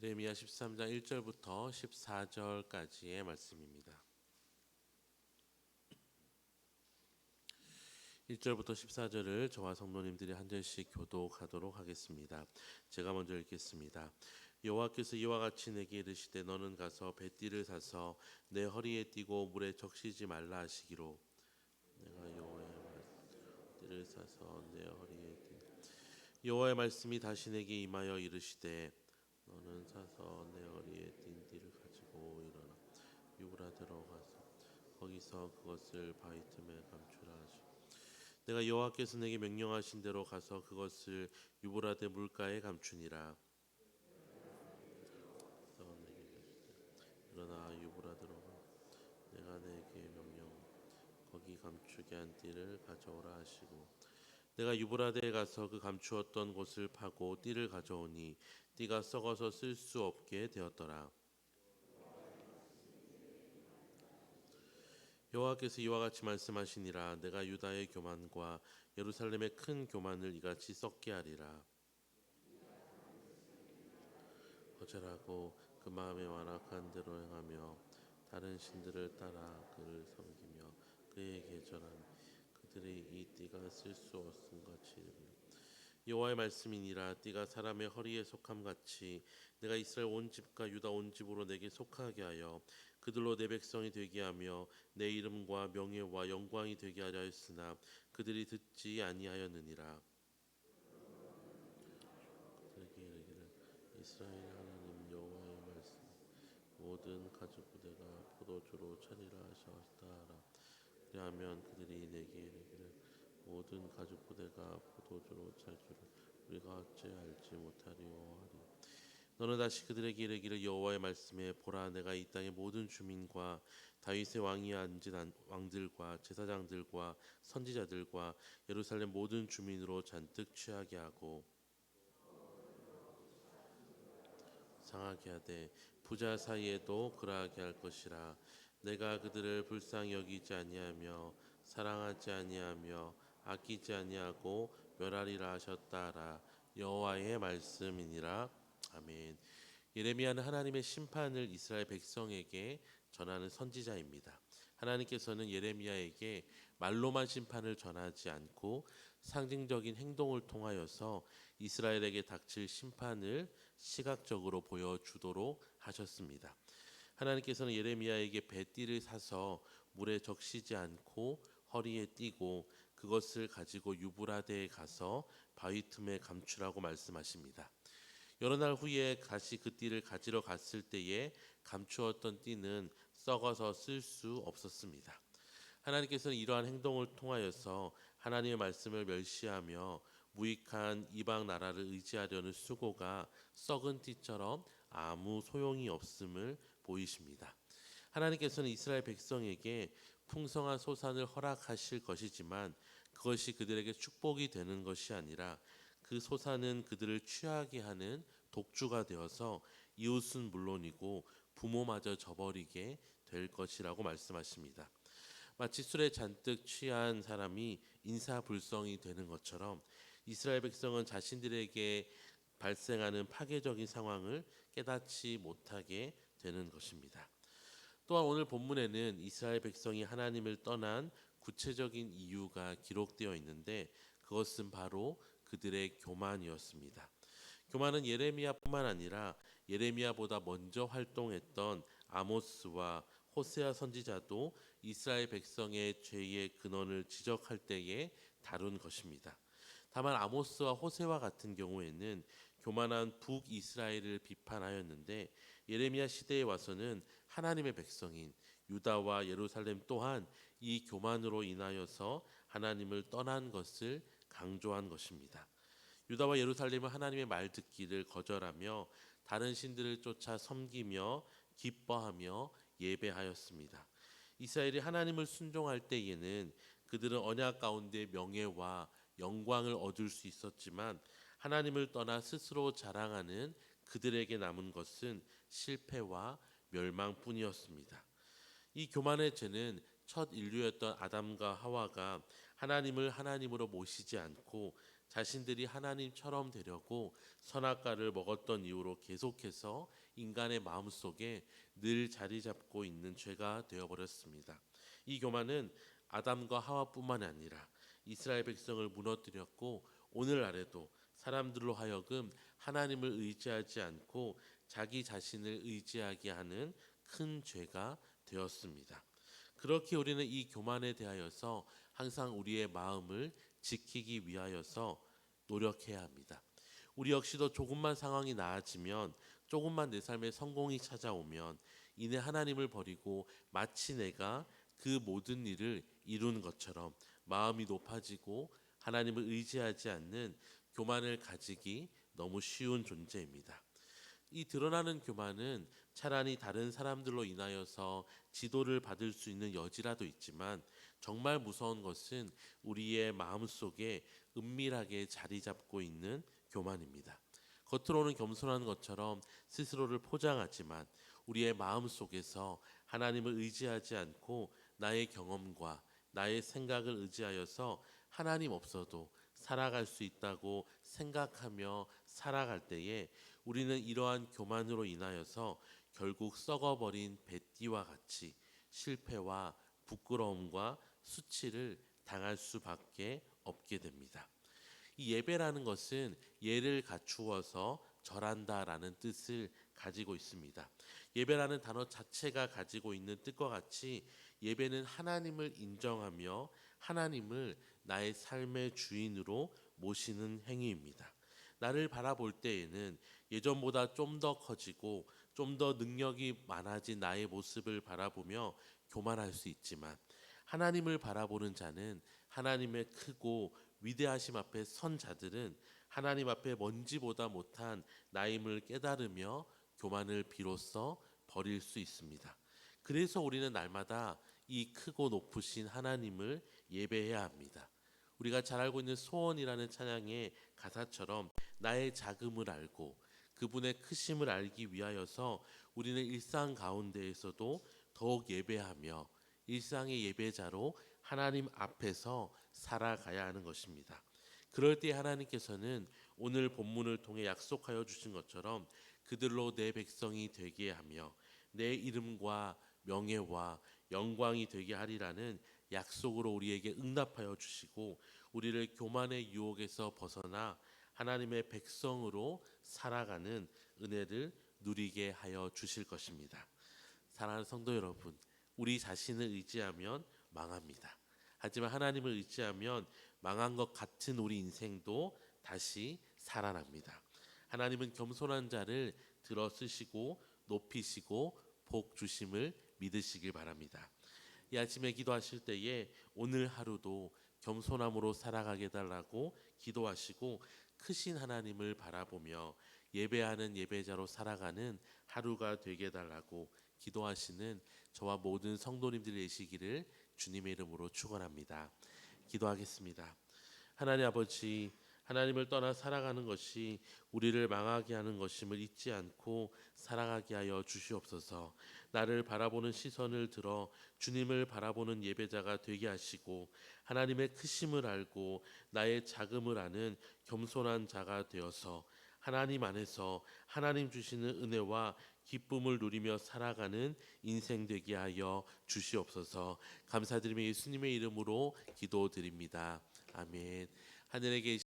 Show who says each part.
Speaker 1: 예레미야 13장 1절부터 14절까지의 말씀입니다. 1절부터 14절을 저와 성도님들이 한 절씩 교독하도록 하겠습니다. 제가 먼저 읽겠습니다. 여호와께서 이와 같이 내게 이르시되 너는 가서 뱃띠를 사서 내 허리에 띠고 물에 적시지 말라 하시기로 내가 여호와의 띠를 사서 내 허리에 띠 여호와의 말씀이 다시 내게 임하여 이르시되 너는 사서 내 허리에 띤 띠를 가지고 일어나 유브라데로 가서 거기서 그것을 바위 틈에 감추라 하시고 내가 여호와께서 내게 명령하신 대로 가서 그것을 유브라데 물가에 감추니라. 그래서 내게 이르시되 일어나 유브라데로 가 내가 내게 명령 거기 감추게 한 띠를 가져오라 하시고 내가 유브라데에 가서 그 감추었던 곳을 파고 띠를 가져오니 띠가 썩어서 쓸 수 없게 되었더라. 여호와께서 이와 같이 말씀하시니라. 내가 유다의 교만과 예루살렘의 큰 교만을 이같이 썩게 하리라. 거절하고 그 마음에 완악한 대로 행하며 다른 신들을 따라 그를 섬기며 그의 계절한 그들이 이 띠가 쓸 수 없음 같이 이르리라. 여호와의 말씀이니라. 띠가 사람의 허리에 속함 같이 내가 이스라엘 온 집과 유다 온 집으로 내게 속하게 하여 그들로 내 백성이 되게 하며 내 이름과 명예와 영광이 되게 하려 했으나 그들이 듣지 아니하였느니라. 그들에게 이르기를 이스라엘 하나님 여호와의 말씀 모든 가죽 부대가 포도주로 차리라 하셨다 하라. 그리하면 그들이 내게 이르기를 모든 가죽 부대가 포도주로 찰 줄을 우리가 어찌 알지 못하리오 하리. 너는 다시 그들에게 이르기를 여호와의 말씀에 보라 내가 이 땅의 모든 주민과 다윗의 왕위에 앉은 왕들과 제사장들과 선지자들과 예루살렘 모든 주민으로 잔뜩 취하게 하고 상하게 하되 부자 사이에도 그러하게 할 것이라. 내가 그들을 불쌍히 여기지 아니하며 사랑하지 아니하며 아끼지 아니하고 멸하리라 하셨다 하라. 여호와의 말씀이니라. 아멘. 예레미야는 하나님의 심판을 이스라엘 백성에게 전하는 선지자입니다. 하나님께서는 예레미야에게 말로만 심판을 전하지 않고 상징적인 행동을 통하여서 이스라엘에게 닥칠 심판을 시각적으로 보여주도록 하셨습니다. 하나님께서는 예레미야에게 뱃띠를 사서 물에 적시지 않고 허리에 띠고 그것을 가지고 유브라데에 가서 바위 틈에 감추라고 말씀하십니다. 여러 날 후에 다시 그 띠를 가지러 갔을 때에 감추었던 띠는 썩어서 쓸 수 없었습니다. 하나님께서는 이러한 행동을 통하여서 하나님의 말씀을 멸시하며 무익한 이방 나라를 의지하려는 수고가 썩은 띠처럼 아무 소용이 없음을 보이십니다. 하나님께서는 이스라엘 백성에게 풍성한 소산을 허락하실 것이지만 그것이 그들에게 축복이 되는 것이 아니라 그 소산은 그들을 취하게 하는 독주가 되어서 이웃은 물론이고 부모마저 저버리게 될 것이라고 말씀하십니다. 마치 술에 잔뜩 취한 사람이 인사불성이 되는 것처럼 이스라엘 백성은 자신들에게 발생하는 파괴적인 상황을 깨닫지 못하게 되는 것입니다. 또한 오늘 본문에는 이스라엘 백성이 하나님을 떠난 구체적인 이유가 기록되어 있는데 그것은 바로 그들의 교만이었습니다. 교만은 예레미야뿐만 아니라 예레미야보다 먼저 활동했던 아모스와 호세아 선지자도 이스라엘 백성의 죄의 근원을 지적할 때에 다룬 것입니다. 다만 아모스와 호세와 같은 경우에는 교만한 북이스라엘을 비판하였는데 예레미야 시대에 와서는 하나님의 백성인 유다와 예루살렘 또한 이 교만으로 인하여서 하나님을 떠난 것을 강조한 것입니다. 유다와 예루살렘은 하나님의 말 듣기를 거절하며 다른 신들을 쫓아 섬기며 기뻐하며 예배하였습니다. 이스라엘이 하나님을 순종할 때에는 그들은 언약 가운데 명예와 영광을 얻을 수 있었지만 하나님을 떠나 스스로 자랑하는 그들에게 남은 것은 실패와 멸망뿐이었습니다. 이 교만의 죄는 첫 인류였던 아담과 하와가 하나님을 하나님으로 모시지 않고 자신들이 하나님처럼 되려고 선악과를 먹었던 이유로 계속해서 인간의 마음속에 늘 자리 잡고 있는 죄가 되어버렸습니다. 이 교만은 아담과 하와뿐만 아니라 이스라엘 백성을 무너뜨렸고 오늘날에도 사람들로 하여금 하나님을 의지하지 않고 자기 자신을 의지하게 하는 큰 죄가 되었습니다. 그렇게 우리는 이 교만에 대하여서 항상 우리의 마음을 지키기 위하여서 노력해야 합니다. 우리 역시도 조금만 상황이 나아지면, 조금만 내 삶에 성공이 찾아오면 이내 하나님을 버리고 마치 내가 그 모든 일을 이룬 것처럼 마음이 높아지고 하나님을 의지하지 않는 교만을 가지기 너무 쉬운 존재입니다. 이 드러나는 교만은 차라리 다른 사람들로 인하여서 지도를 받을 수 있는 여지라도 있지만, 정말 무서운 것은 우리의 마음속에 은밀하게 자리 잡고 있는 교만입니다. 겉으로는 겸손한 것처럼 스스로를 포장하지만 우리의 마음속에서 하나님을 의지하지 않고 나의 경험과 나의 생각을 의지하여서 하나님 없어도 살아갈 수 있다고 생각하며 살아갈 때에 우리는 이러한 교만으로 인하여서 결국 썩어버린 뱃띠와 같이 실패와 부끄러움과 수치를 당할 수밖에 없게 됩니다. 이 예배라는 것은 예를 갖추어서 절한다라는 뜻을 가지고 있습니다. 예배라는 단어 자체가 가지고 있는 뜻과 같이 예배는 하나님을 인정하며 하나님을 나의 삶의 주인으로 모시는 행위입니다. 나를 바라볼 때에는 예전보다 좀 더 커지고 좀 더 능력이 많아진 나의 모습을 바라보며 교만할 수 있지만, 하나님을 바라보는 자는 하나님의 크고 위대하심 앞에 선 자들은 하나님 앞에 먼지보다 못한 나임을 깨달으며 교만을 비로소 버릴 수 있습니다. 그래서 우리는 날마다 이 크고 높으신 하나님을 예배해야 합니다. 우리가 잘 알고 있는 소원이라는 찬양의 가사처럼 나의 작음을 알고 그분의 크심을 알기 위하여서 우리는 일상 가운데에서도 더욱 예배하며 일상의 예배자로 하나님 앞에서 살아가야 하는 것입니다. 그럴 때 하나님께서는 오늘 본문을 통해 약속하여 주신 것처럼 그들로 내 백성이 되게 하며 내 이름과 명예와 영광이 되게 하리라는 약속으로 우리에게 응답하여 주시고, 우리를 교만의 유혹에서 벗어나 하나님의 백성으로 살아가는 은혜를 누리게 하여 주실 것입니다. 사랑하는 성도 여러분, 우리 자신을 의지하면 망합니다. 하지만 하나님을 의지하면 망한 것 같은 우리 인생도 다시 살아납니다. 하나님은 겸손한 자를 들어 쓰시고 높이시고 복 주심을 믿으시길 바랍니다. 이 아침에 기도하실 때에 오늘 하루도 겸손함으로 살아가게 해달라고 기도하시고, 크신 하나님을 바라보며 예배하는 예배자로 살아가는 하루가 되게 해달라고 기도하시는 저와 모든 성도님들이 되시기를 주님의 이름으로 축원합니다. 기도하겠습니다. 하나님 아버지, 하나님을 떠나 살아가는 것이 우리를 망하게 하는 것임을 잊지 않고 살아가게 하여 주시옵소서. 나를 바라보는 시선을 들어 주님을 바라보는 예배자가 되게 하시고, 하나님의 크심을 알고 나의 작음을 아는 겸손한 자가 되어서 하나님 안에서 하나님 주시는 은혜와 기쁨을 누리며 살아가는 인생 되게 하여 주시옵소서. 감사드리며 예수님의 이름으로 기도드립니다. 아멘. 하늘에 계신